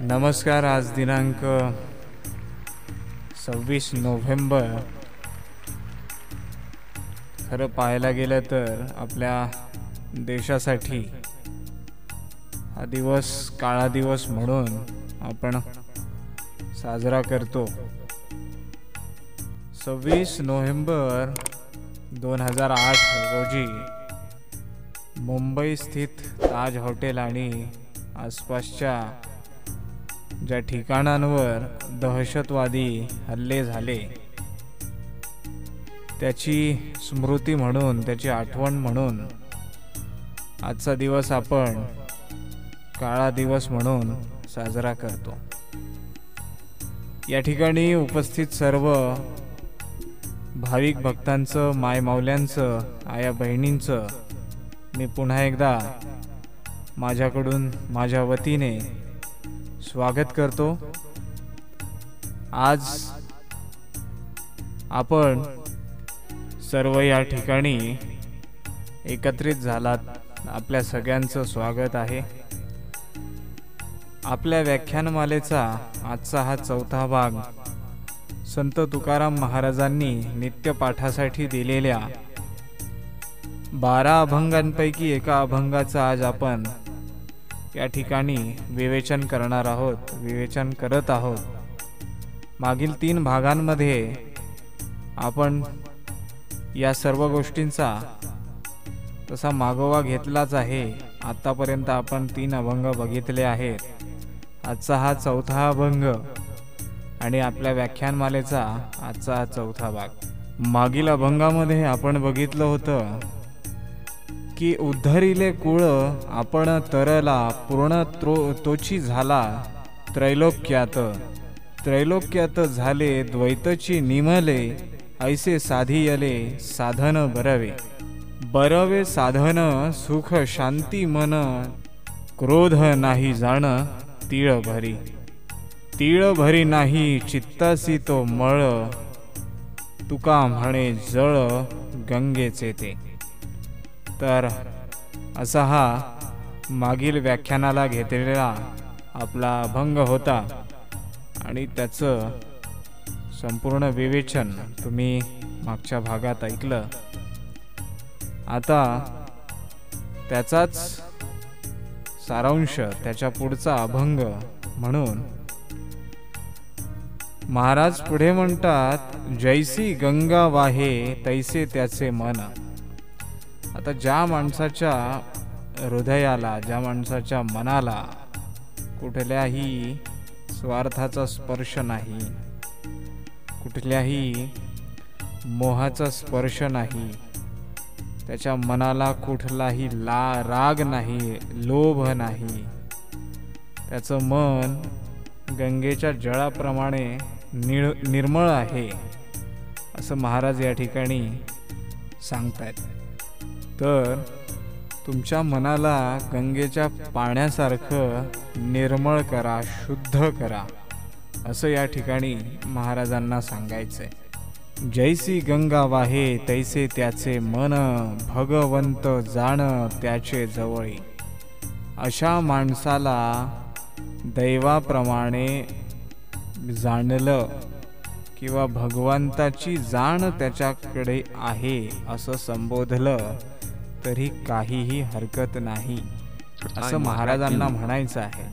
नमस्कार. आज दिनांक 26 नोव्हेंबर. खरं पाहायला गेलं तर आपल्या देशासाठी हा दिवस काळा दिवस म्हणून आपण साजरा करतो. 26 नोव्हेंबर 2008 रोजी मुंबई स्थित ताज हॉटेल आणि आसपासच्या ज्या ठिकाणांवर दहशतवादी हल्ले झाले त्याची स्मृती म्हणून, त्याची आठवण म्हणून आजचा दिवस आपण काळा दिवस म्हणून साजरा करतो. या ठिकाणी उपस्थित सर्व भाविक भक्तांचं, मायमाऊल्यांचं, आया बहिणींचं मी पुन्हा एकदा माझ्याकडून, माझ्या वतीने स्वागत करतो. आज आपण सर्व या ठिकाणी एकत्रित झालात. आपल्या सगळ्यांचं स्वागत आहे. आपल्या व्याख्यानमालेचा आजचा हा 4था भाग संत तुकाराम महाराजांनी नित्यपाठासाठी दिलेल्या 12 अभंगांपैकी एका अभंगाचा आज आपण या ठिकाणी विवेचन करणार आहोत, विवेचन करत आहोत. मागील 3 भागांमध्ये आपण या सर्व गोष्टींचा तसा मागोवा घेतलाच आहे. आतापर्यंत आपण 3 अभंग बघितले आहेत. आजचा हा 4था अभंग आणि आपल्या व्याख्यानमालेचा आजचा हा 4था भाग. मागील अभंगामध्ये आपण बघितलं होतं की उद्धरिले कुळ आपण तरला पूर्ण तोची झाला त्रैलोक्यात. त्रैलोक्यात झाले द्वैतची निमले ऐसे साधियले साधन बरवे. बरवे साधन सुख शांती मन क्रोध नाही जाण तीळ भरी. तीळ भरी नाही चित्तासी तो मळ तुका म्हणे जळ गंगेचे ते. तर असा हा मागील व्याख्यानाला घेतलेला आपला अभंग होता आणि त्याचं संपूर्ण विवेचन तुम्ही मागच्या भागात ऐकलं. आता त्याचाच सारांश, त्याच्या पुढचा अभंग म्हणून महाराज पुढे म्हणतात, जैसी गंगा वाहे तैसे त्याचे मन. आता ज्या माणसाच्या हृदयाला, ज्या माणसाच्या मनाला कुठल्याही स्वार्थाचा स्पर्श नाही, कुठल्याही मोहाचा स्पर्श नाही, त्याच्या मनाला कुठलाही राग नाही, लोभ नाही, त्याचं मन गंगेच्या जळाप्रमाणे निर्मळ आहे असं महाराज या ठिकाणी सांगतायत. तर तुमच्या मनाला गंगेच्या पाण्यासारखं निर्मळ करा, शुद्ध करा असं या ठिकाणी महाराजांना सांगायचंय. जैसी गंगा वाहे तैसे त्याचे मन भगवंत जाण त्याचे जवळी. अशा माणसाला दैवाप्रमाणे जाणलं किंवा भगवंताची जाण त्याच्याकडे आहे असं संबोधलं तरी काहीही हरकत नाही असं महाराजांना म्हणायचं आहे.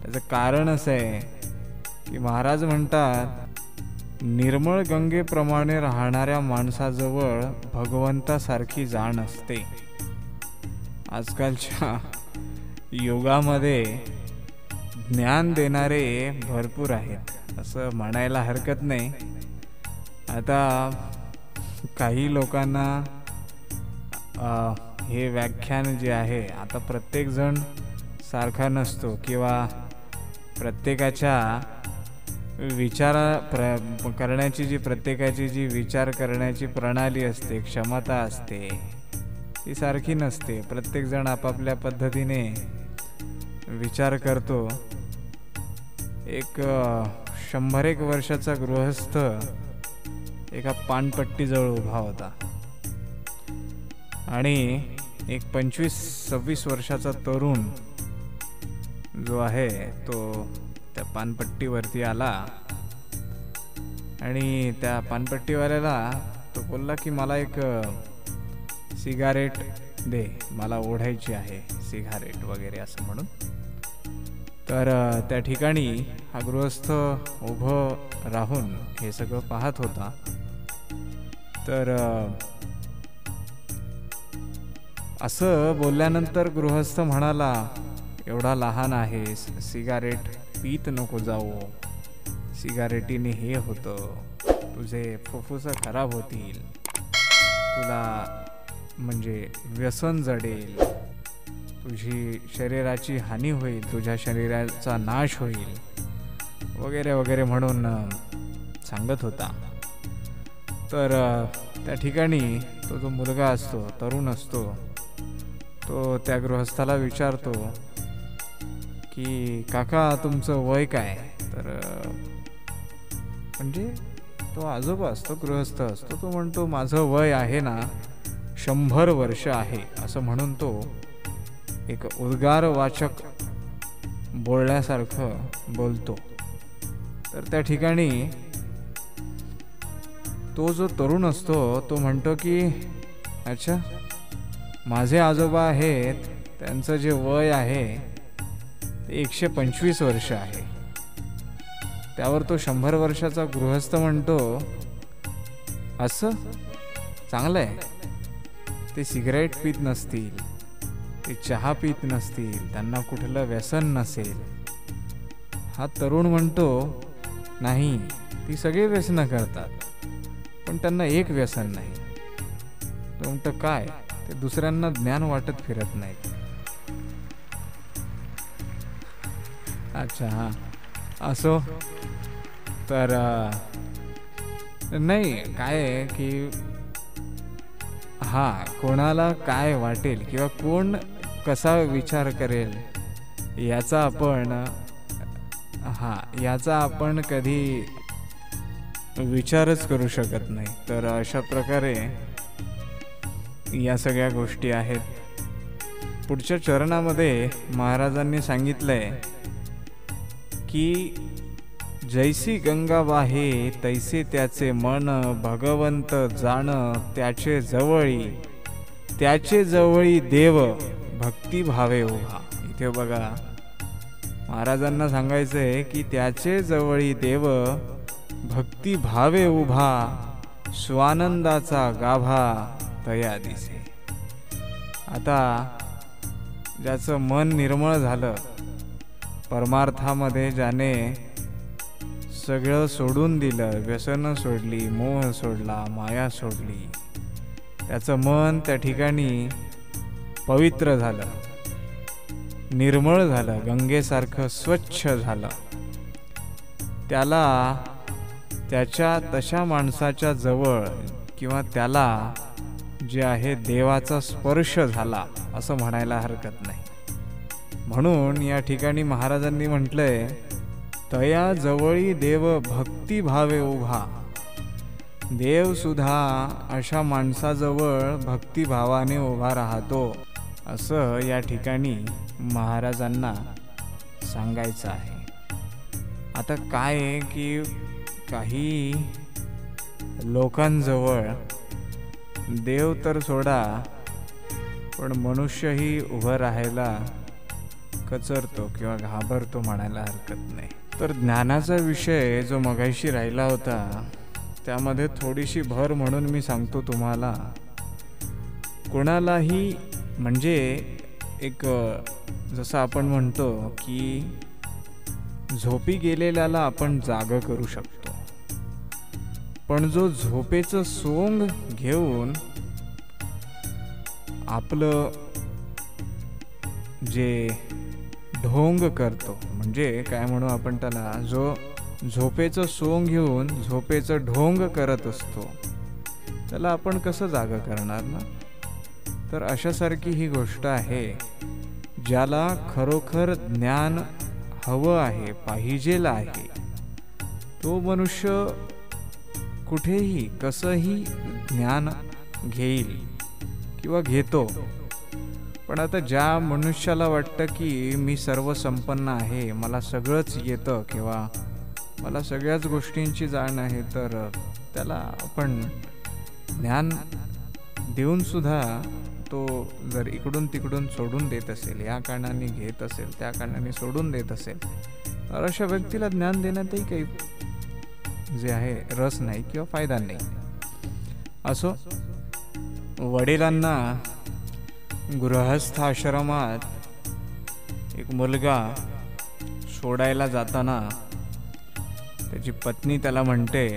त्याचं कारण असं आहे की महाराज म्हणतात, निर्मळ गंगेप्रमाणे राहणाऱ्या माणसाजवळ भगवंतासारखी जाण असते. आजकालच्या युगामध्ये ज्ञान देणारे भरपूर आहेत असं म्हणायला हरकत नाही. आता काही लोकांना हे व्याख्यान जे आहे, आता प्रत्येक जण सारखा नसतो किंवा प्रत्येकाच्या करण्याची जी प्रत्येकाची जी विचार करण्याची प्रणाली असते, क्षमता असते, ती सारखी नसते. प्रत्येक जण आपापल्या पद्धतीने विचार करतो. एक 100-1 वर्षाचा गृहस्थ एका पानपट्टीजवळ उभा होता आणि एक 25-26 वर्षाचा तरुण जो आहे तो त्या पानपट्टीवरती आला आणि त्या पानपट्टीवाल्याला तो बोलला की मला एक सिगारेट दे, मला ओढायची आहे सिगारेट वगैरे असं म्हणून. तर त्या ठिकाणी हा गृहस्थ उभं राहून हे सगळं पाहत होता. तर असं बोलल्यानंतर गृहस्थ म्हणाला, एवढा लहान आहेस, सिगारेट पीत नको जाऊ, सिगारेटीने हे होतं, तुझे फुफ्फुसं खराब होतील, तुला म्हणजे व्यसन जडेल, तुझी शरीराची हानी होईल, तुझ्या शरीराचा नाश होईल वगैरे वगैरे म्हणून सांगत होता. तर त्या ठिकाणी तो जो मुलगा असतो, तरुण असतो, तो त्या गृहस्थाला विचारतो की काका तुमचं वय काय. तर म्हणजे तो आजोबा असतो, गृहस्थ असतो, तो म्हणतो माझं वय आहे ना 100 वर्ष आहे, असं म्हणून तो एक उद्गारवाचक बोलण्यासारखं बोलतो. तर त्या ठिकाणी तो जो तरुण असतो तो म्हणतो की अच्छा, माझे आजोबा आहेत, त्यांचं जे वय आहे ते 125 वर्ष आहे. त्यावर तो 100 वर्षाचा गृहस्थ म्हणतो असं चांगलं आहे, ते सिगरेट पित नसतील, ते चहा पित नसतील, त्यांना कुठलं व्यसन नसेल. हा तरुण म्हणतो नाही, ती सगळे व्यसनं करतात पण त्यांना एक व्यसन नाही. तो म्हणतो काय, ते दुसऱ्यांना ज्ञान वाटत फिरत नाहीत. अच्छा हां असो. तर नाही काय आहे की हां, कोणाला काय वाटेल किंवा कोण कसा विचार करेल याचा आपण कधी विचारच करू शकत नाही. तर अशा प्रकारे या सगळ्या गोष्टी आहेत. पुढच्या चरणामध्ये महाराजांनी सांगितलंय की जैसी गंगा वाहे तैसे त्याचे मन, भगवंत जाण त्याचे जवळी देव भक्ती भावे उभा. इथे बघा महाराजांना सांगायचंय की त्याचे जवळी देव भक्ती भावे उभा, स्वानंदाचा गाभा तया दिसे. आता ज्याचं मन निर्मळ झालं, परमार्थामध्ये ज्याने सगळं सोडून दिलं, व्यसनं सोडली, मोह सोडला, माया सोडली, त्याचं मन त्या ठिकाणी पवित्र झालं, निर्मळ झालं, गंगेसारखं स्वच्छ झालं. त्याला त्याच्या तशा माणसाच्या जवळ किंवा त्याला जे आहे देवाचा स्पर्श झाला असं म्हणायला हरकत नाही. म्हणून या ठिकाणी महाराजांनी म्हटलंय तया जवळी देव भक्ती भावे उभा. देव सुद्धा अशा माणसाजवळ भक्तिभावाने उभा राहतो असं या ठिकाणी महाराजांना सांगायचं आहे. आता काय आहे की काही लोकांजवळ देव तर सोडा, पण मनुष्यही उभं राहायला कचरतो किंवा घाबरतो म्हणायला हरकत नाही. तर ज्ञानाचा विषय जो मगाशी राहिला होता त्यामध्ये थोडीशी भर म्हणून मी सांगतो तुम्हाला. कोणालाही म्हणजे एक जसं आपण म्हणतो की झोपी गेलेल्याला आपण जाग करू शकतो, पण जो झोपेचं सोंग घेऊन आपलं जे ढोंग करतो, म्हणजे काय म्हणू आपण त्याला, जो झोपेचं सोंग घेऊन झोपेचं ढोंग करत असतो त्याला आपण कसं जाग करणार ना. तर अशासारखी ही गोष्ट आहे. ज्याला खरोखर ज्ञान हवं आहे, पाहिजेल आहे, तो मनुष्य कुठेही कसंही ज्ञान घेईल किंवा घेतो. पण आता ज्या मनुष्याला वाटतं की मी सर्वसंपन्न आहे, मला सगळंच येतं किंवा मला सगळ्याच गोष्टींची जाण आहे, तर त्याला आपण ज्ञान देऊन सुद्धा तो जर इकडून तिकडून सोडून देत असेल, या कारणाने घेत असेल, त्या कारणाने सोडून देत असेल, तर अशा व्यक्तीला ज्ञान देण्यातही काही जे आहे रस नाही किंवा फायदा नाही. असो, वडिलांना गृहस्थ आश्रमात एक मुलगा सोडायला जाताना त्याची पत्नी त्याला म्हणते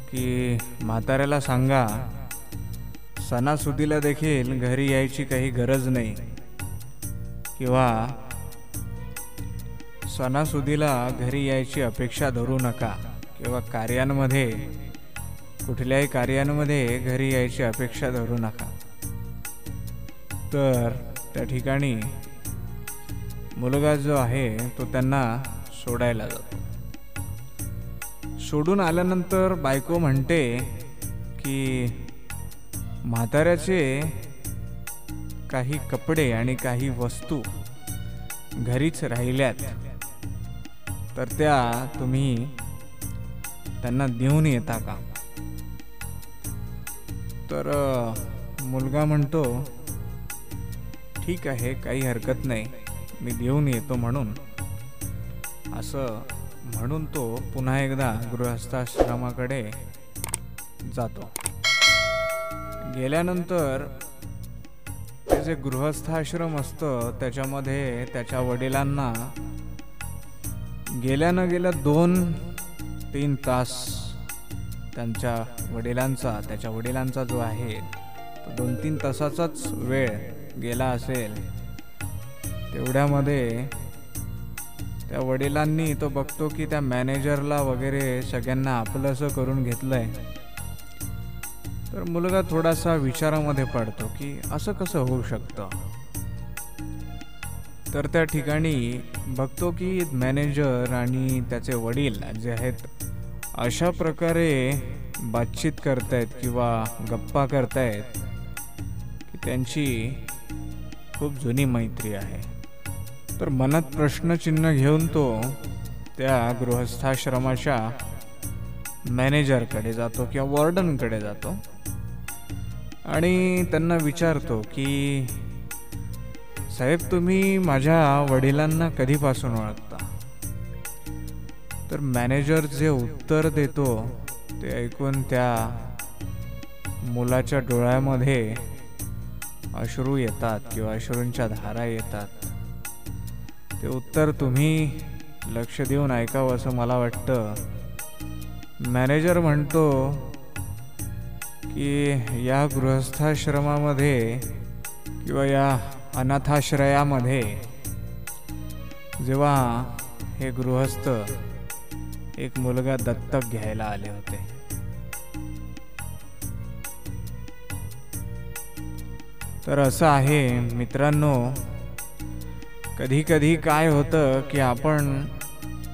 की म्हाताऱ्याला सांगा सणासुदीला देखील घरी यायची काही गरज नाही, किंवा सणासुदीला घरी यायची अपेक्षा धरू नका, किंवा कार्यांमध्ये कुठल्याही कार्यांमध्ये घरी यायची अपेक्षा धरू नका. तर त्या ठिकाणी मुलगा जो आहे तो त्यांना सोडायला जातो. सोडून आल्यानंतर बायको म्हणते की म्हाताऱ्याचे काही कपडे आणि काही वस्तू घरीच राहिल्यात, तर त्या तुम्ही त्यांना देऊन येता का? तर मुलगा म्हणतो ठीक आहे, काही हरकत नाही, मी देऊन येतो म्हणून. असं म्हणून तो पुन्हा एकदा गृहस्थाश्रमाकडे जातो. गेल्यानंतर ते जे गृहस्थाश्रम असतं त्याच्यामध्ये त्याच्या वडिलांना गेल्या न गेल्या 2-3 तास त्याच्या वडिलांचा जो आहे तो 2-3 तासाचाच वेळ गेला असेल. तेवढ्यामध्ये त्या वडिलांनी तो बघतो की त्या मॅनेजरला वगैरे सगळ्यांना आपलंसं करून घेतलंय. तर मुलगा थोडासा विचारामध्ये पडतो की असं कसं होऊ शकतं. तर त्या ठिकाणी बघतो की मॅनेजर आणि त्याचे वडील जे आहेत अशा प्रकारे बातचीत करतायत किंवा गप्पा करतायत की त्यांची खूप जुनी मैत्री आहे. तर मनात प्रश्नचिन्ह घेऊन तो त्या गृहस्थाश्रमाच्या मॅनेजरकडे जातो किंवा वॉर्डनकडे जातो आणि त्यांना विचारतो की साहेब, तुम्ही माझ्या वडिलांना कधीपासून ओळखता? तर मॅनेजर जे उत्तर देतो ते ऐकून त्या मुलाच्या डोळ्यामध्ये अश्रू येतात किंवा अश्रूंच्या धारा येतात. ते उत्तर तुम्ही लक्ष देऊन ऐकावं असं मला वाटतं. मॅनेजर म्हणतो की या गृहस्थाश्रमामध्ये किंवा या अनाथाश्रयामध्ये जेव्हा हे गृहस्थ एक मुलगा दत्तक घ्यायला आले होते. तर असं आहे मित्रांनो, कधी कधी काय होतं की आपण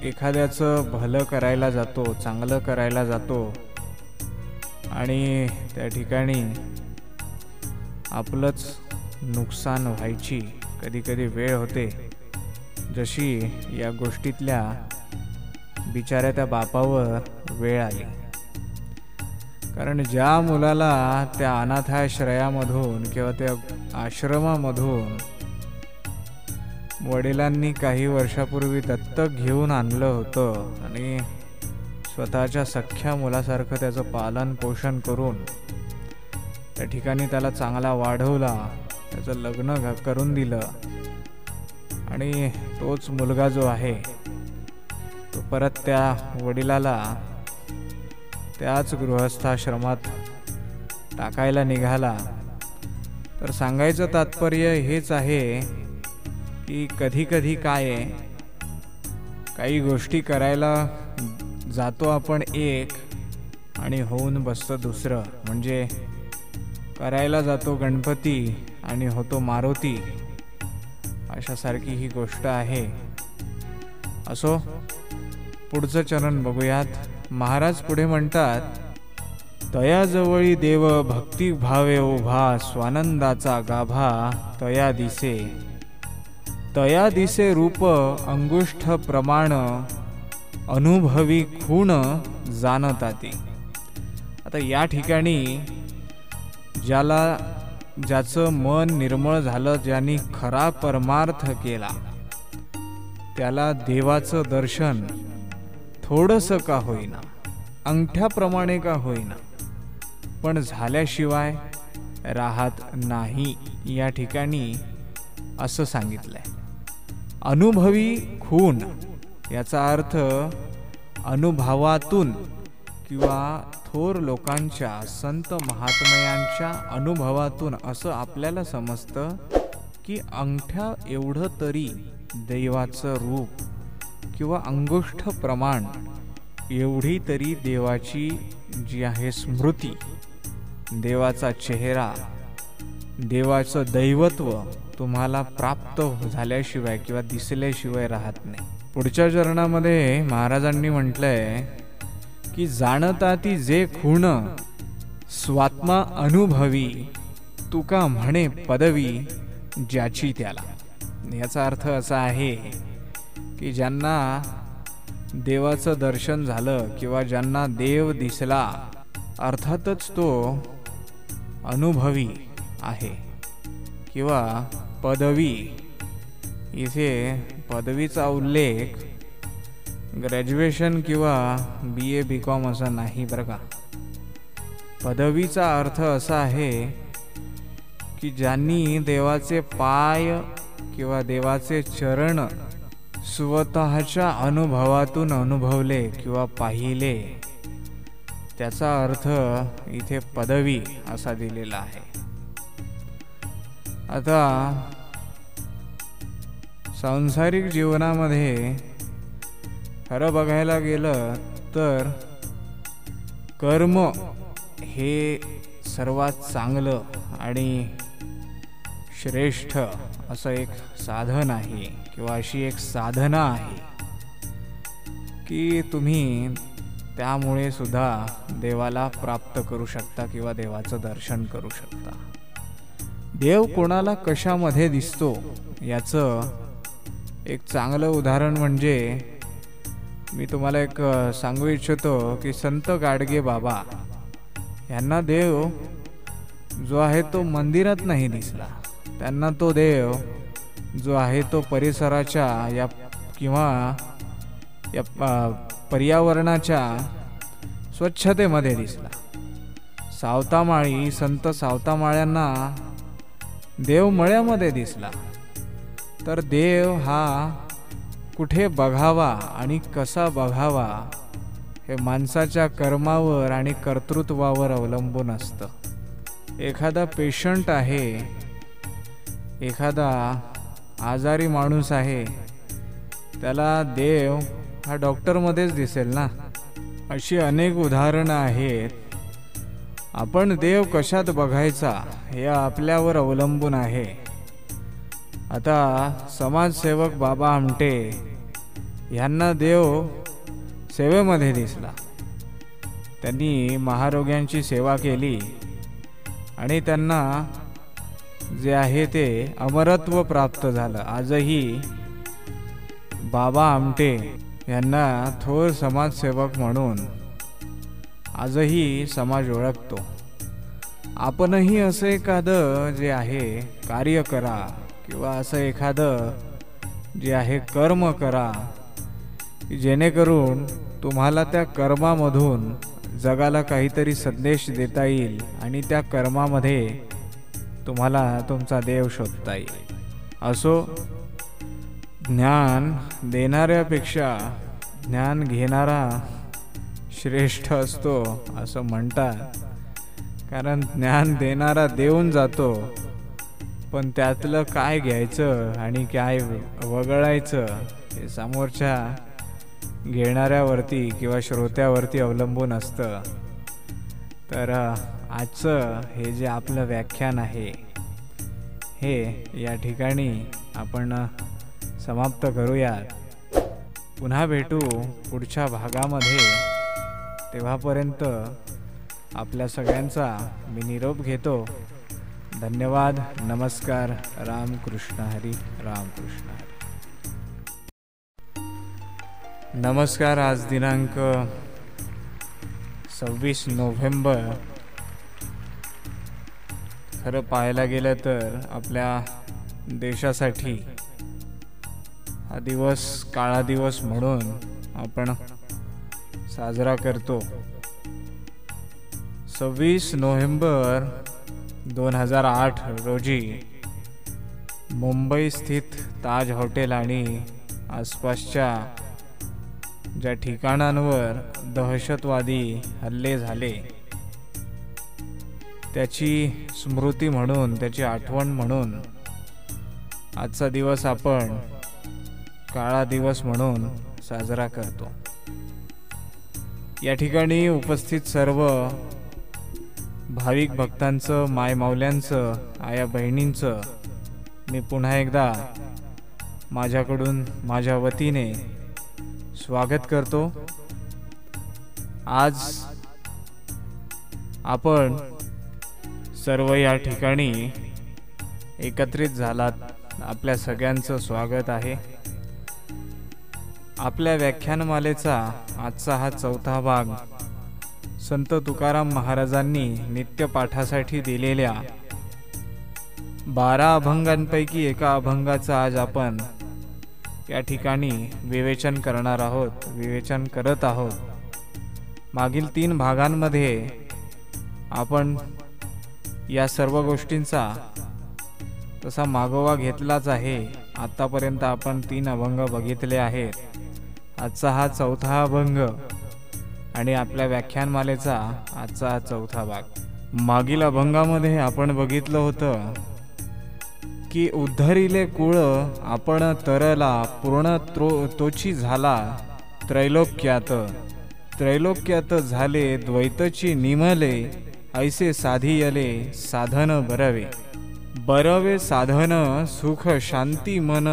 एखाद्याचं भलं करायला जातो, चांगलं करायला जातो आणि त्या ठिकाणी आपलंच नुकसान व्हायची कधी कधी वेळ होते. जशी या गोष्टीतल्या बिचाऱ्या त्या बापावर वेळ आली. कारण ज्या मुलाला त्या अनाथाश्रयामधून किंवा त्या आश्रमामधून वडिलांनी काही वर्षापूर्वी दत्तक घेऊन आणलं होतं आणि स्वतःच्या सख्ख्या मुलासारखं त्याचं पालन पोषण करून त्या ठिकाणी त्याला चांगला वाढवला, त्याचं लग्न करून दिलं आणि तोच मुलगा जो आहे तो परत त्या वडिलाला त्याच गृहस्थाश्रमात टाकायला निघाला. तर सांगायचं तात्पर्य हेच आहे की कधी कधी काय आहे, काही गोष्टी करायला जातो आपण एक आणि होऊन बसतं दुसरं. म्हणजे करायला जातो गणपती आणि होतो मारुती, अशासारखी ही गोष्ट आहे. असो, पुढचं चरण बघूयात. महाराज पुढे म्हणतात तयाजवळी देव भक्ती भावे उभा, स्वानंदाचा गाभा तया दिसे. तया दिसे रूप अंगुष्ठ प्रमाण, अनुभवी खूण जाणताती. आता या ठिकाणी ज्याचं मन निर्मळ झालं, ज्यांनी खरा परमार्थ केला, त्याला देवाचं दर्शन थोडंसं का होईना, अंगठ्याप्रमाणे का होईना, पण झाल्याशिवाय राहत नाही. या ठिकाणी असं सांगितलंय. अनुभवी खूण याचा अर्थ अनुभवातून किंवा थोर लोकांच्या, संत महात्मयांच्या अनुभवातून असं आपल्याला समजतं की अंगठ्या एवढं तरी देवाचं रूप किंवा अंगुष्ठ प्रमाण एवढी तरी देवाची जी आहे स्मृती, देवाचा चेहरा, देवाचं दैवत्व तुम्हाला प्राप्त झाल्याशिवाय किंवा दिसल्याशिवाय राहत नाही. पुढच्या चरणामध्ये महाराजांनी म्हटलंय की जाणताती जे खूण, स्वात्मा अनुभवी, तुका म्हणे पदवी ज्याची त्याला. याचा अर्थ असा आहे की ज्यांना देवाचं दर्शन झालं किंवा ज्यांना देव दिसला, अर्थातच तो अनुभवी आहे किंवा पदवी. इथे पदवीचा उल्लेख ग्रॅज्युएशन किंवा BA BCom असा नाही बरं का. पदवीचा अर्थ असा आहे की ज्यांनी देवाचे पाय किंवा देवाचे चरण स्वतःच्या अनुभवातून अनुभवले किंवा पाहिले, त्याचा अर्थ इथे पदवी असा दिलेला आहे. आता सांसारिक जीवनामध्ये खरं बघायला गेलं तर कर्म हे सर्वात चांगलं आणि श्रेष्ठ असं एक साधन आहे किंवा अशी एक साधना आहे की तुम्ही त्यामुळे सुद्धा देवाला प्राप्त करू शकता किंवा देवाचं दर्शन करू शकता. देव कोणाला कशामध्ये दिसतो याचं एक चांगलं उदाहरण म्हणजे मी तुम्हाला एक सांगू इच्छितो की संत गाडगे बाबा यांना देव जो आहे तो मंदिरात नाही दिसला. त्यांना तो देव जो आहे तो परिसराच्या या किंवा या पर्यावरणाच्या स्वच्छतेमध्ये दिसला. सावतामाळी संत सावतामाळ्यांना देव मळ्यामध्ये दिसला. तर देव हा कुठे बघावा आणि कसा बघावा हे माणसाच्या कर्मावर आणि कर्तृत्वावर अवलंबून असतं. एखादा पेशंट आहे, एखादा आजारी माणूस आहे, त्याला देव हा डॉक्टरमध्येच दिसेल ना. अशी अनेक उदाहरणं आहेत. आपण देव कशात बघायचा हे आपल्यावर अवलंबून आहे. आता समाजसेवक बाबा आमटे यांना देव सेवेमध्ये दिसला. त्यांनी महारोग्यांची सेवा केली आणि त्यांना जे आहे ते अमरत्व प्राप्त झालं. आजही बाबा आमटे यांना थोर समाजसेवक म्हणून आजही समाज ओळखतो. आपणही असं एखादं जे आहे कार्य करा किंवा असं एखादं जे आहे कर्म करा जेणेकरून तुम्हाला त्या कर्मामधून जगाला काहीतरी संदेश देता येईल आणि त्या कर्मामध्ये तुम्हाला तुमचा देव शोधता येईल. असो, ज्ञान देणाऱ्यापेक्षा ज्ञान घेणारा श्रेष्ठ असतो असं म्हणतात. कारण ज्ञान देणारा देऊन जातो, पण त्यातलं काय घ्यायचं आणि काय वगळायचं हे समोरच्या घेणाऱ्यावरती किंवा श्रोत्यावरती अवलंबून असतं. तर आजचं हे जे आपलं व्याख्यान आहे हे या ठिकाणी आपण समाप्त करूयात. पुन्हा भेटू पुढच्या भागामध्ये. तेव्हापर्यंत आपल्या सगळ्यांचा मी निरोप घेतो. धन्यवाद. नमस्कार. रामकृष्ण हरी. रामकृष्ण हरी. नमस्कार. आज दिनांक 26 नोव्हेंबर. खरं पाहायला गेलं तर आपल्या देशासाठी हा दिवस काळा दिवस म्हणून आपण साजरा करतो. 26 नोव्हेंबर 2008 रोजी मुंबई स्थित ताज हॉटेल आणि आसपासच्या ज्या ठिकाणांवर दहशतवादी हल्ले झाले त्याची स्मृती म्हणून, त्याची आठवण म्हणून आजचा दिवस आपण काळा दिवस म्हणून साजरा करतो. या ठिकाणी उपस्थित सर्व भाविक भक्तांचं, मायमाऊल्यांचं, आया बहिणींचं मी पुन्हा एकदा माझ्याकडून, माझ्या वतीने स्वागत करतो. आज आपण सर्व या ठिकाणी एकत्रित झालात. आपल्या सगळ्यांचं स्वागत आहे. आपल्या व्याख्यानमालेचा आजचा हा 4था भाग संत तुकाराम महाराजांनी नित्यपाठासाठी दिलेल्या 12 अभंगांपैकी एका अभंगाचं आज आपण या ठिकाणी विवेचन करणार आहोत, विवेचन करत आहोत. मागील 3 भागांमध्ये आपण या सर्व गोष्टींचा तसा मागोवा घेतलाच आहे. आतापर्यंत आपण 3 अभंग बघितले आहेत. आजचा हा 4था अभंग आणि आपल्या व्याख्यानमालेचा आजचा हा 4था भाग. मागील अभंगामध्ये आपण बघितलं होतं की उद्धरिले कुळ आपण तरला पूर्ण तोची झाला त्रैलोक्यात. त्रैलोक्यात झाले द्वैतची निमले ऐसे साधियले साधन बरवे. बरवे साधन सुख शांती मन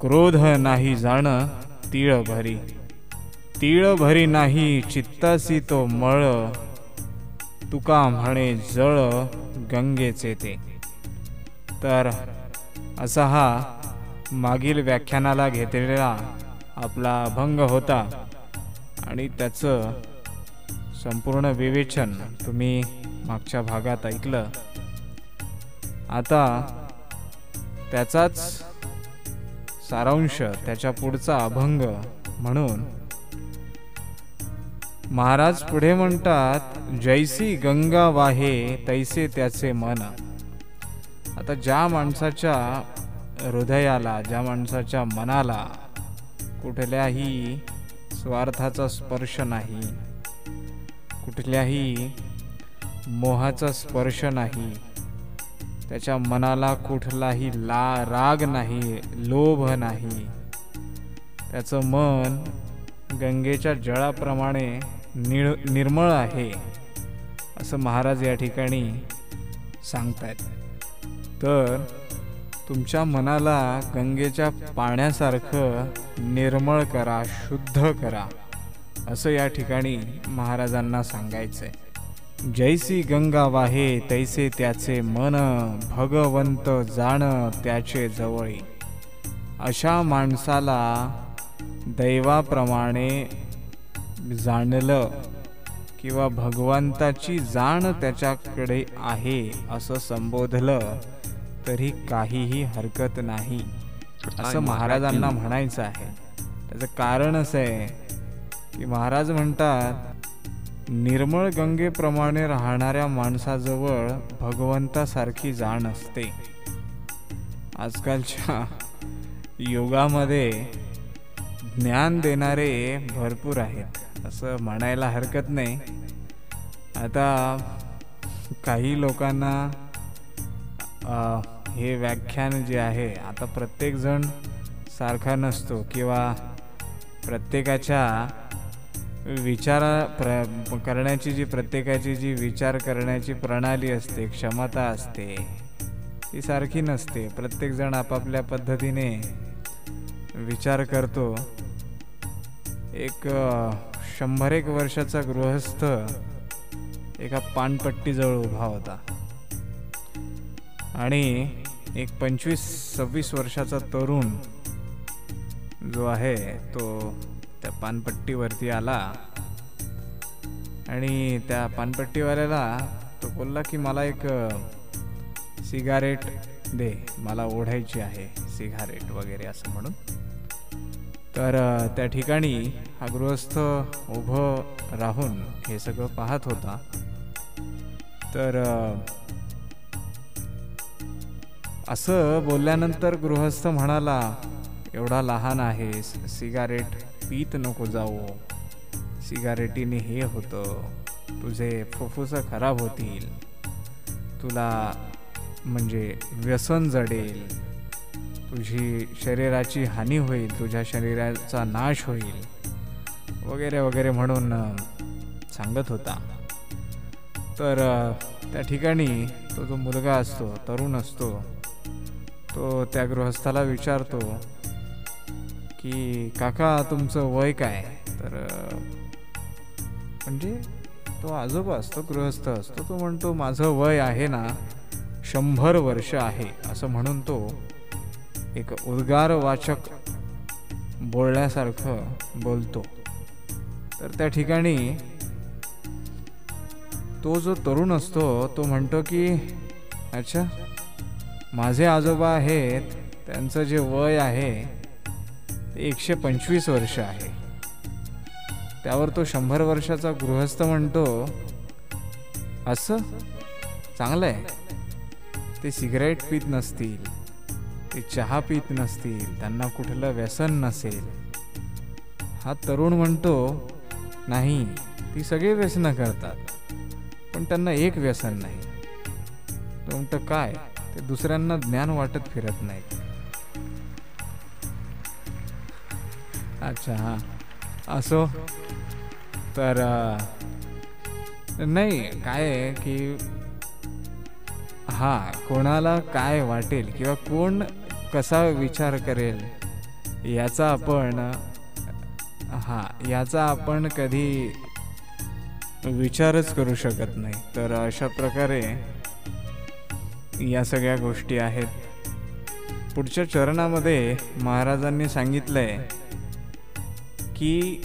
क्रोध नाही जाण तीळ भरी. तीळ भरी नाही चित्तासी तो मळ तुका म्हणे जळ गंगेचे ते. तर असा हा मागील व्याख्यानाला घेतलेला आपला अभंग होता आणि त्याचं संपूर्ण विवेचन तुम्ही मागच्या भागात ऐकलं. आता त्याचाच सारांश, त्याच्या पुढचा अभंग म्हणून महाराज पुढे म्हणतात, जैसी गंगा वाहे तैसे त्याचे मन. आता ज्या माणसाच्या हृदयाला, ज्या माणसाच्या मनाला कुठल्याही स्वार्थाचा स्पर्श नाही, कुठल्याही मोहाचा स्पर्श नाही, त्याच्या मनाला कुठलाही राग नाही, लोभ नाही, त्याचं मन गंगेच्या जळाप्रमाणे निर्मळ आहे असं महाराज या ठिकाणी सांगतायत. तर तुमच्या मनाला गंगेच्या पाण्यासारखं निर्मळ करा, शुद्ध करा असं या ठिकाणी महाराजांना सांगायचंय. जैसी गंगा वाहे तैसे त्याचे मन भगवंत जाण त्याचे जवळी. अशा माणसाला दैवाप्रमाणे जाणलं किंवा भगवंताची जाण त्याच्याकडे आहे असं संबोधलं तरी काहीही हरकत नाही असं महाराजांना म्हणायचं आहे. त्याचं कारण असं आहे की महाराज म्हणतात, निर्मळ गंगेप्रमाणे राहणाऱ्या माणसाजवळ भगवंतासारखी जाण असते. आजकालच्या युगामध्ये ज्ञान देणारे भरपूर आहेत असं म्हणायला हरकत नाही. आता काही लोकांना हे व्याख्यान जे आहे, आता प्रत्येक जण सारखा नसतो किंवा प्रत्येकाच्या करण्याची जी प्रत्येकाची जी विचार करण्याची प्रणाली असते, क्षमता असते, ती सारखी नसते. प्रत्येक जण आपापल्या पद्धतीने विचार करतो. एक 100-1 वर्षाचा गृहस्थ एका पानपट्टीजवळ उभा होता आणि एक 25-26 वर्षाचा तरुण जो आहे तो त्या पानपट्टीवरती आला आणि त्या पानपट्टीवाल्याला तो बोलला की मला एक सिगारेट दे, मला ओढायची आहे सिगारेट वगैरे असं म्हणून. तर त्या ठिकाणी हा गृहस्थ उभं राहून हे सगळं पाहत होता. तर असं बोलल्यानंतर गृहस्थ म्हणाला, एवढा लहान आहेस, सिगारेट पीत नको जाऊ, सिगारेटीने हे होतं, तुझे फुफ्फुसं खराब होतील, तुला म्हणजे व्यसन जडेल, तुझी शरीराची हानी होईल, तुझ्या शरीराचा नाश होईल वगैरे वगैरे म्हणून सांगत होता. तर त्या ठिकाणी तो जो मुलगा असतो, तरुण असतो, तो त्या गृहस्थाला विचारतो की काका तुमचं वय काय. तर म्हणजे तो आजोबा असतो, गृहस्थ असतो, तो म्हणतो माझं वय आहे ना 100 वर्ष आहे, असं म्हणून तो एक उद्गारवाचक बोलण्यासारखं बोलतो. तर त्या ठिकाणी तो जो तरुण असतो तो म्हणतो की अच्छा, माझे आजोबा आहेत, त्यांचं जे वय आहे ते 125 वर्ष आहे. त्यावर तो 100 वर्षाचा गृहस्थ म्हणतो असं चांगलं आहे, ते सिगरेट पित नसतील, ते चहा पित नसतील, त्यांना कुठलं व्यसन नसेल. हा तरुण म्हणतो नाही, ती सगळे व्यसनं करतात पण त्यांना एक व्यसन नाही. तो म्हणतो काय, ते दुसऱ्यांना ज्ञान वाटत फिरत नाहीत. अच्छा हां असो. तर नाही काय आहे की हां, कोणाला काय वाटेल किंवा कोण कसा विचार करेल याचा आपण कधी विचारच करू शकत नाही. तर अशा प्रकारे या सगळ्या गोष्टी आहेत. पुढच्या चरणामध्ये महाराजांनी सांगितलंय की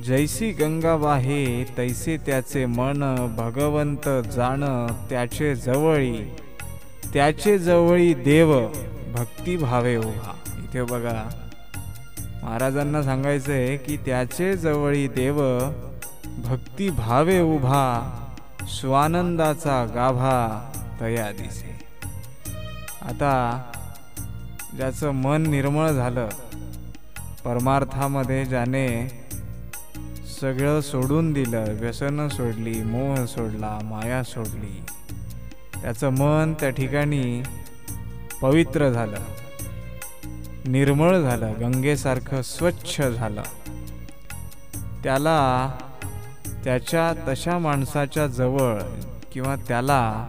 जैसी गंगा वाहे तैसे त्याचे मन, भगवंत जाण त्याचे जवळी देव, भक्ती भावे उभा. इथे बघा महाराजांना सांगायचंय की त्याचे जवळी देव, भक्ती भावे उभा, स्वानंदाचा गाभा तया दिसे. आता ज्याचं मन निर्मळ झालं, परमार्थामध्ये ज्याने सगळं सोडून दिलं, व्यसनं सोडली, मोह सोडला, माया सोडली, त्याचं मन त्या ठिकाणी पवित्र झालं, निर्मळ झालं, गंगेसारखं स्वच्छ झालं. त्याला त्याच्या तशा माणसाच्या जवळ किंवा त्याला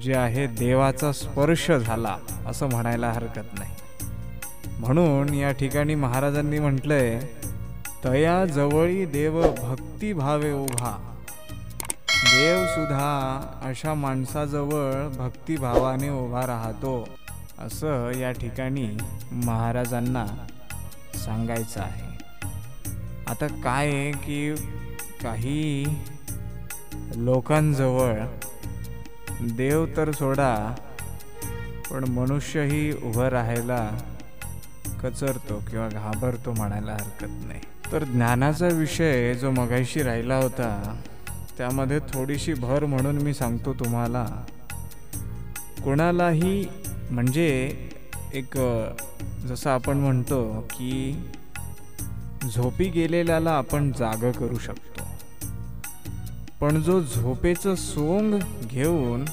जे आहे देवाचा स्पर्श झाला असं म्हणायला हरकत नाही. म्हणून या ठिकाणी महाराजांनी म्हटलंय तया जवळी देव, भक्ती भावे उभा. देव सुद्धा अशा माणसाजवळ भक्तिभावाने उभा राहतो असं या ठिकाणी महाराजांना सांगायचं आहे. आता काय आहे की काही लोकांजवळ देव तर सोडा, पण मनुष्यही उभं राहायला कचरतो किंवा घाबरतो म्हणायला हरकत नाही. तर ज्ञानाचा विषय जो मगाशी राहिला होता त्यामध्ये थोडीशी भर म्हणून मी सांगतो तुम्हाला. कोणालाही म्हणजे एक जसं आपण म्हणतो की झोपी गेलेल्याला आपण जाग करू शकतो, पण जो झोपेचं सोंग घेऊन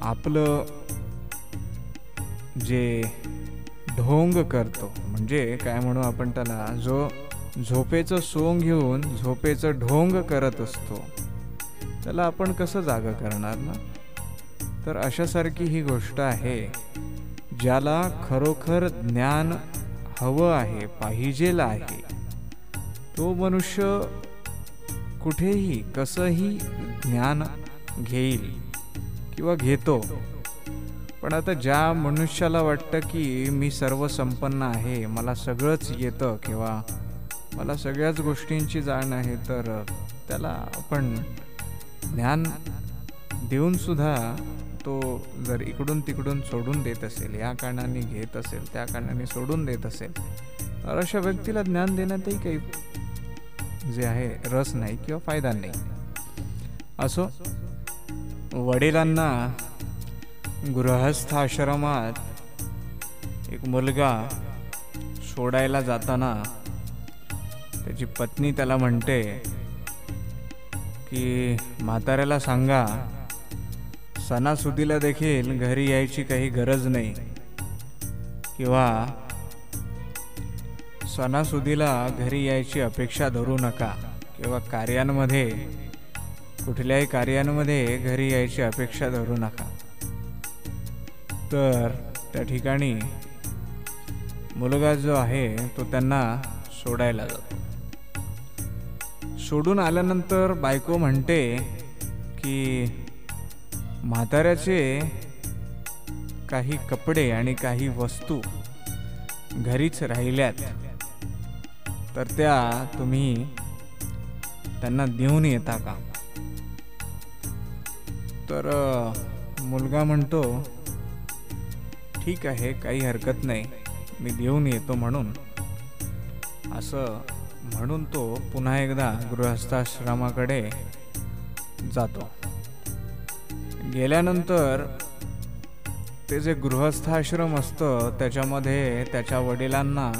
आपलं जे ढोंग करतो, म्हणजे काय म्हणू आपण त्याला, जो झोपेचं सोंग घेऊन झोपेचं ढोंग करत असतो त्याला आपण कसं जाग करणार ना. तर अशासारखी ही गोष्ट आहे. ज्याला खरोखर ज्ञान हवं आहे, पाहिजेल आहे, तो मनुष्य कुठेही कसंही ज्ञान घेईल किंवा घेतो. पण आता ज्या मनुष्याला वाटतं की मी सर्व संपन्न आहे, मला सगळंच येतं किंवा मला सगळ्याच गोष्टींची जाण आहे, तर त्याला आपण ज्ञान देऊन सुद्धा तो जर इकडून तिकडून सोडून देत असेल, या कारणाने घेत असेल, त्या कारणाने सोडून देत असेल, तर अशा व्यक्तीला ज्ञान देण्यातही काही जे आहे रस नाही किंवा फायदा नाही. असो, वडिलांना गृहस्थ आश्रमात एक मुलगा सोडायला जाताना त्याची पत्नी त्याला म्हणते की म्हाताऱ्याला सांगा सणासुदीला देखील घरी यायची काही गरज नाही, किंवा सणासुदीला घरी यायची अपेक्षा धरू नका, किंवा कार्यांमध्ये कुठल्याही कार्यांमध्ये घरी यायची अपेक्षा धरू नका. तर त्या ठिकाणी मुलगा जो आहे तो त्यांना सोडायला जातो. सोडून आल्यानंतर बायको म्हणते की म्हाताऱ्याचे काही कपडे आणि काही वस्तू घरीच राहिल्यात, तर त्या तुम्ही त्यांना देऊन येता का? तर मुलगा म्हणतो ठीक आहे, काही हरकत नाही, मी देऊन येतो. म्हणून तो पुन्हा एकदा गृहस्थाश्रमाकडे जातो. गेल्यानंतर ते जे गृहस्थाश्रम असतं त्याच्यामध्ये त्याच्या वडिलांना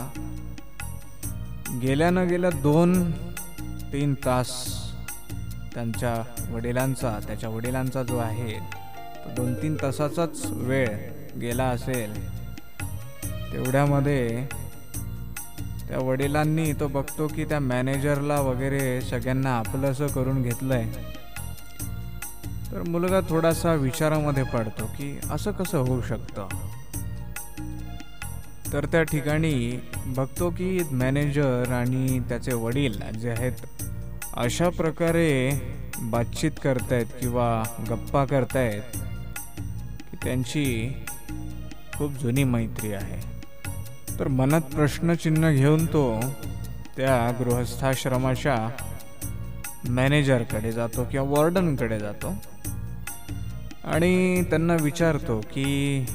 गेल्या 2-3 तास त्याच्या वडिलांचा जो आहे तो 2-3 तासाचाच वेळ गेला असेल. तेवढ्यामध्ये त्या वडिलांनी तो बघतो की त्या मॅनेजरला वगैरे सगळ्यांना आपलंसं करून घेतलंय. तर मुलगा थोडासा विचारामध्ये पडतो की असं कसं होऊ शकतं. तर त्या ठिकाणी बघतो की मॅनेजर आणि त्याचे वडील जे आहेत अशा प्रकारे बातचीत करतायत किंवा गप्पा करतायत की त्यांची खूप जुनी मैत्री आहे. तर मनात प्रश्नचिन्ह घेऊन तो त्या गृहस्थाश्रमाच्या मॅनेजरकडे जातो किंवा वॉर्डनकडे जातो आणि त्यांना विचारतो की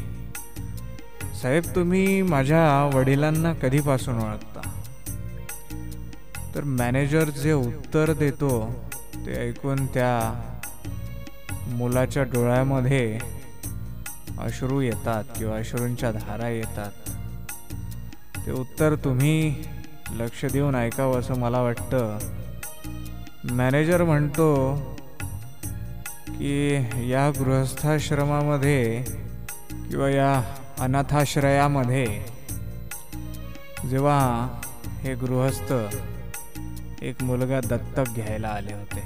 साहेब, तुम्ही माझ्या वडिलांना कधीपासून ओळखता? तर मॅनेजर जे उत्तर देतो ते ऐकून त्या मुलाच्या डोळ्यामध्ये अश्रू येतात किंवा अश्रूंच्या धारा येतात. ते उत्तर तुम्ही लक्ष देऊन ऐकावं असं मला वाटतं. मॅनेजर म्हणतो की या गृहस्थाश्रमामध्ये किंवा या अनाथाश्रयामध्ये जेव्हा हे गृहस्थ एक मुलगा दत्तक घ्यायला आले होते.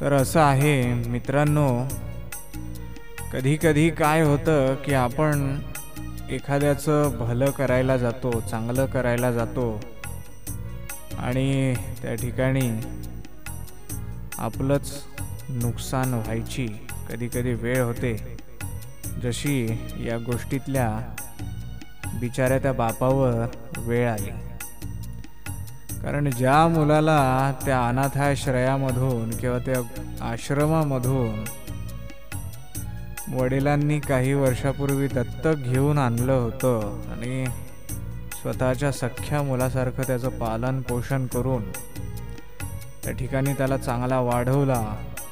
तर असं आहे मित्रांनो, कधी कधी काय होतं की आपण एखाद्याचं भलं करायला जातो, चांगलं करायला जातो आणि त्या ठिकाणी आपलंच नुकसान व्हायची कधी कधी वेळ होते. जशी या गोष्टीतल्या बिचाऱ्या त्या बापावर वेळ आली. कारण ज्या मुलाला त्या अनाथाश्रयामधून किंवा त्या आश्रमामधून वडिलांनी काही वर्षापूर्वी दत्तक घेऊन आणलं होतं आणि स्वतःच्या सख्ख्या मुलासारखं त्याचं पालन पोषण करून त्या ठिकाणी त्याला चांगला वाढवला,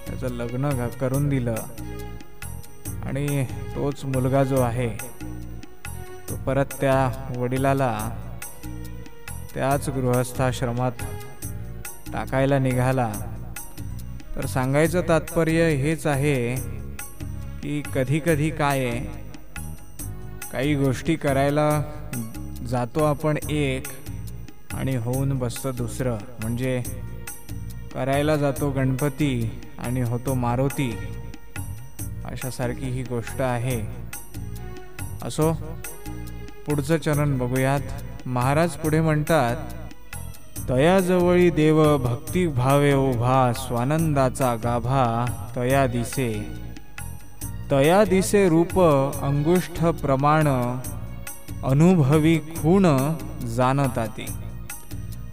त्याचं लग्न करून दिलं आणि तोच मुलगा जो आहे तो परत त्या वडिलाला त्याच गृहस्थाश्रमात टाकायला निघाला. तर सांगायचं तात्पर्य हेच आहे की कधी कधी काय आहे, काही गोष्टी करायला जातो आपण एक आणि होऊन बसतं दुसरं. म्हणजे करायला जातो गणपती आणि होतो मारुती, अशासारखी ही गोष्ट आहे. असो, पुढचं चरण बघूयात. महाराज पुढे म्हणतात, तयाजवळी देव भक्ती भावे उभा, स्वानंदाचा गाभा तया दिसे रूप अंगुष्ठ प्रमाण, अनुभवी खूण जाणताती.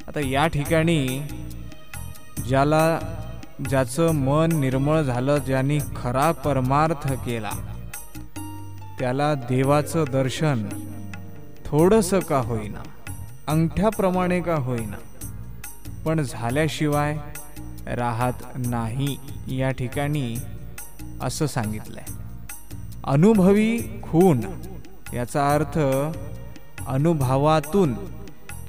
आता या ठिकाणी ज्याचं मन निर्मळ झालं, ज्यांनी खरा परमार्थ केला, त्याला देवाचं दर्शन थोडंसं का होईना, अंगठ्याप्रमाणे का होईना, पण झाल्याशिवाय राहत नाही. या ठिकाणी असं सांगितलंय. अनुभवी खूण याचा अर्थ अनुभवातून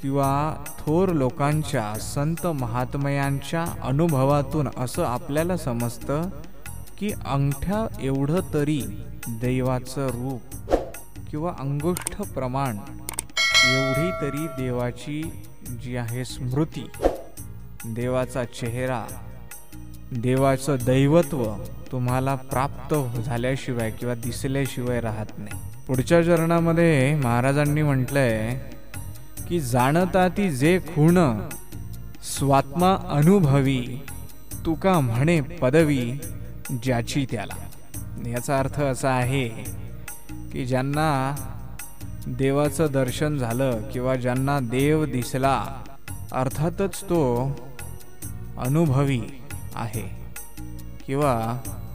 किंवा थोर लोकांच्या, संत महात्मयांच्या अनुभवातून असं आपल्याला समजतं की अंगठ्या एवढं तरी देवाचं रूप किंवा अंगुष्ठ प्रमाण एवढी तरी देवाची जी आहे स्मृती, देवाचा चेहरा, देवाचं दैवत्व तुम्हाला प्राप्त झाल्याशिवाय किंवा दिसल्याशिवाय राहत नाही. पुढच्या चरणामध्ये महाराजांनी म्हटलंय की जाणताती जे खूण, स्वात्मा अनुभवी, तुका म्हणे पदवी ज्याची त्याला. याचा अर्थ असा आहे की ज्यांना देवाचं दर्शन झालं किंवा ज्यांना देव दिसला, अर्थातच तो अनुभवी आहे किंवा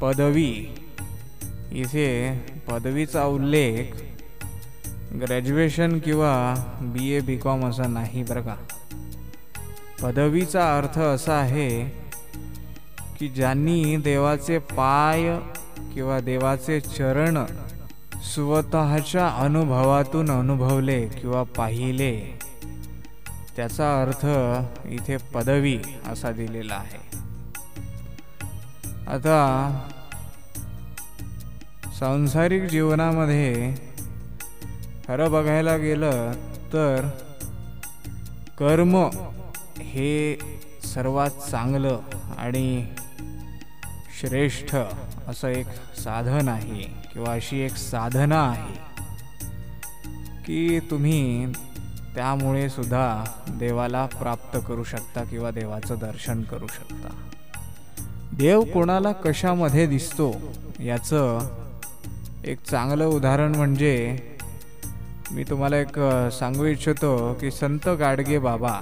पदवी. इथे पदवीचा उल्लेख ग्रॅज्युएशन किंवा BA BCom असा नाही बरं का. पदवीचा अर्थ असा आहे की ज्यांनी देवाचे पाय किंवा देवाचे चरण स्वतःच्या अनुभवातून अनुभवले किंवा पाहिले, त्याचा अर्थ इथे पदवी असा दिलेला आहे. आता सांसारिक जीवनामध्ये खरं बघायला गेलं तर कर्म हे सर्वात चांगलं आणि श्रेष्ठ असं एक साधन आहे किंवा अशी एक साधना आहे की तुम्ही त्यामुळे सुद्धा देवाला प्राप्त करू शकता किंवा देवाचं दर्शन करू शकता. देव कोणाला कशामध्ये दिसतो याचं एक चांगलं उदाहरण म्हणजे मी तुम्हाला एक सांगू इच्छितो की संत गाडगे बाबा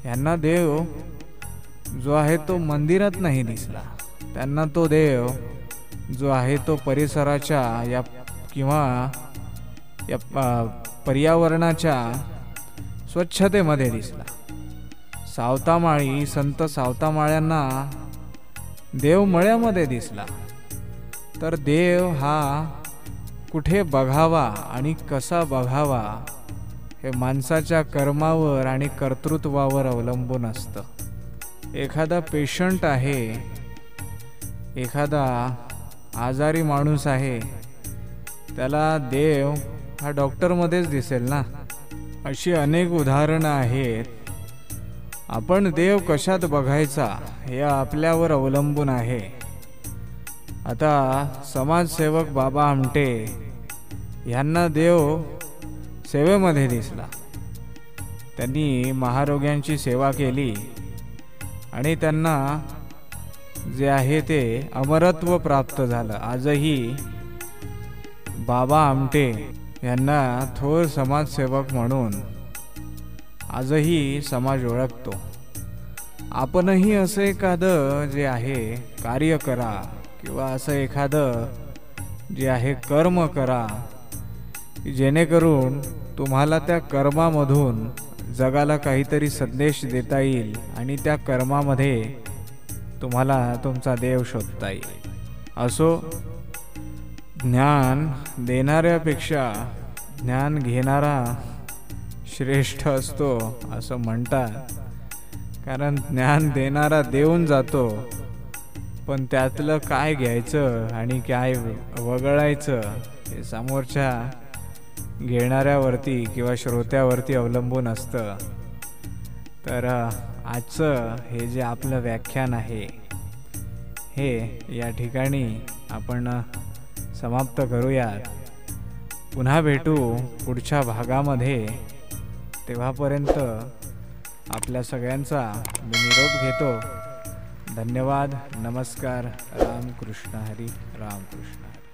यांना देव जो आहे तो मंदिरात नाही दिसला. त्यांना तो देव जो आहे तो परिसराच्या या किंवा या पर्यावरणाच्या स्वच्छतेमध्ये दिसला. सावतामाळी संत सावतामाळ्यांना देव मळ्यामध्ये दिसला. तर देव हा कुठे बघावा आणि कसा बघावा हे माणसाच्या कर्मावर आणि कर्तृत्वावर अवलंबून असतं. एखादा पेशंट आहे, एखादा आजारी माणूस आहे, त्याला देव हा डॉक्टरमध्येच दिसेल ना. अशी अनेक उदाहरणं आहेत. आपण देव कशात बघायचा हे आपल्यावर अवलंबून आहे. आता समाजसेवक बाबा आमटे यांना देव सेवेमध्ये दिसला. त्यांनी महारोग्यांची सेवा केली आणि त्यांना जे आहे ते अमरत्व प्राप्त झालं. आजही बाबा आमटे यांना थोर समाजसेवक म्हणून आजही समाज ओळखतो. आपणही असं एखादं जे आहे कार्य करा किंवा असं एखादं जे आहे कर्म करा जेणेकरून तुम्हाला त्या कर्मामधून जगाला काहीतरी संदेश देता येईल आणि त्या कर्मामध्ये तुम्हाला तुमचा देव शोधता येईल. असो, ज्ञान देणाऱ्यापेक्षा ज्ञान घेणारा श्रेष्ठ असतो असं म्हणतात. कारण ज्ञान देणारा देऊन जातो, पण त्यातलं काय घ्यायचं आणि काय वगळायचं हे समोरच्या घेणाऱ्यावरती किंवा श्रोत्यावरती अवलंबून असतं. तर आजचं हे जे आपलं व्याख्यान आहे हे या ठिकाणी आपण समाप्त करूयात. पुन्हा भेटू पुढच्या भागामध्ये तेव्हापर्यंत आपल्या सगळ्यांचा मी निरोप घेतो. धन्यवाद. नमस्कार. रामकृष्ण हरी. रामकृष्ण हरी.